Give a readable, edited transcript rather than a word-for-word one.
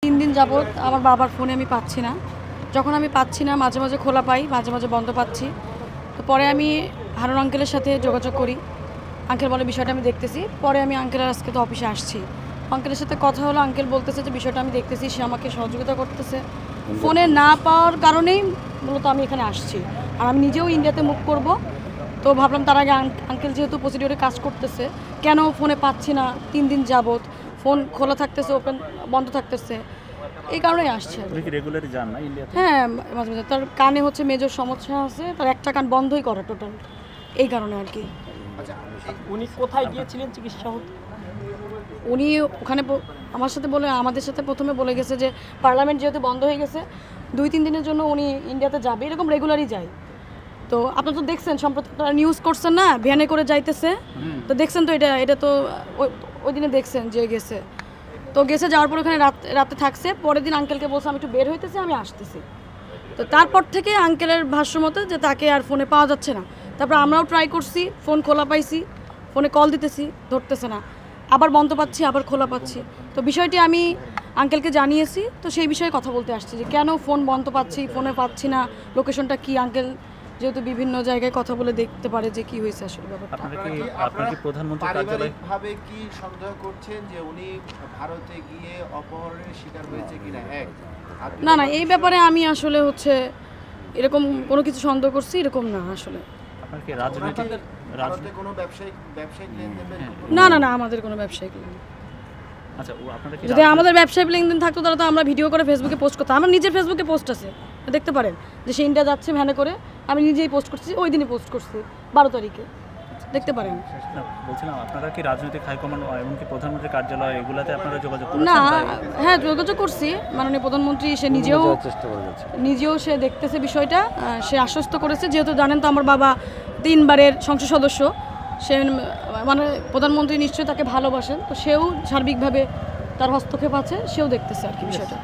3 দিন যাবত আমার বাবার ফোনে আমি পাচ্ছি না। যখন আমি পাচ্ছি না মাঝে মাঝে খোলা পাই, মাঝে মাঝে বন্ধ পাচ্ছি। তো পরে আমি হারুন আঙ্কেলের সাথে যোগাযোগ করি। আঙ্কেল বলে বিষয়টা আমি দেখতেছি। পরে আমি আঙ্কেলের আজকে তো অফিসে আসছি, আঙ্কেলের সাথে কথা হলো। আঙ্কেল বলতেছে যে বিষয়টা আমি দেখতেছি, সে আমাকে সহযোগিতা করতেছে। ফোনে না পাওয়ার কারণেই মূলত আমি এখানে আসছি, আর আমি নিজেও ইন্ডিয়াতে মুভ করব। তো ভাবলাম তার আগে আঙ্কেল যেহেতু প্রসিডিওরে কাজ করতেছে, কেন ফোনে পাচ্ছি না 3 দিন যাবত, ফোন খোলা থাকতেছে, ওপেন বন্ধ থাকতেছে, এই কারণেই আসছে। রেগুলারই যান না ইন্ডিয়াতে? হ্যাঁ, মাঝে মাঝে তার কানে হচ্ছে মেজর সমস্যা আছে, তার একটা কান বন্ধই করা টোটাল, এই কারণে আর কি। উনি কোথায় গিয়েছিলেন চিকিৎসা হতে? উনি ওখানে আমার সাথে বলে, আমাদের সাথে প্রথমে বলে গেছে যে পার্লামেন্ট যেহেতু বন্ধ হয়ে গেছে 2-3 দিনের জন্য উনি ইন্ডিয়াতে যাবে, এরকম রেগুলারই যায়। তো আপনারা তো দেখছেন, সম্প্রতি নিউজ করছেন না, ভ্যানে করে যাইতেছে, তো দেখছেন তো, এটা তো ওই দিনে দেখছেন যে গেছে। তো গেছে, যাওয়ার পর ওখানে রাতে থাকছে। পরের দিন আঙ্কেলকে বলছে আমি একটু বের হইতেছি, আমি আসতেছি। তো তারপর থেকে আঙ্কেলের ভাষ্য মতো যে তাকে আর ফোনে পাওয়া যাচ্ছে না। তারপর আমরাও ট্রাই করছি, ফোন খোলা পাইছি, ফোনে কল দিতেছি, ধরতেছে না, আবার বন্ধ পাচ্ছি, আবার খোলা পাচ্ছি। তো বিষয়টি আমি আঙ্কেলকে জানিয়েছি। তো সেই বিষয়ে কথা বলতে আসছি যে কেন ফোন বন্ধ পাচ্ছি, ফোনে পাচ্ছি না, লোকেশনটা কি। আঙ্কেল যেহেতু বিভিন্ন জায়গায় কথা বলে দেখতে পারে যে কি হয়েছে আসলে ব্যাপারটা। আপনারা কি প্রধানমন্ত্রী কার্যালয় ভাবে কি সন্দেহ করছেন যে উনি ভারতে গিয়ে অপহরণের শিকার হয়েছে কিনা? না না, এই ব্যাপারে আমি আসলে হচ্ছে এরকম কোনো কিছু সন্দেহ করছি এরকম না আসলে। আপনার কি রাজনৈতিক কোনো ব্যবসায়িক লেনদেন? না না না, আমাদের কোনো ব্যবসায়িক লেনদেন। আচ্ছা, আপনারা কি যদি আমাদের ব্যবসায়িক লেনদেন থাকতো তাহলে তো আমরা ভিডিও করে ফেসবুকে পোস্ট করতাম। আমার নিজের ফেসবুকে পোস্ট আছে, দেখতে পারেন যে সে ইন্ডিয়া যাচ্ছে ভ্যানে করে, আমি নিজেই পোস্ট করছি, ওই দিনই পোস্ট করছি 12 তারিখে, দেখতে পারেন। বলছিলাম আপনারা কি রাজনৈতিক হাইকমান্ড এমনকি প্রধানমন্ত্রীর কার্যালয় এগুলাতে আপনারা যোগাযোগ করেছেন? না, হ্যাঁ যোগাযোগ করছি, মাননীয় প্রধানমন্ত্রী সে নিজেও সে দেখতেছে বিষয়টা, সে আশ্বস্ত করেছে। যেহেতু জানেন তো আমার বাবা 3 বারের সংসদ সদস্য, সে মানে প্রধানমন্ত্রী নিশ্চয়ই তাকে ভালোবাসেন, তো সেও সার্বিকভাবে তার হস্তক্ষেপ আছে, সেও দেখতেছে আর কি বিষয়টা।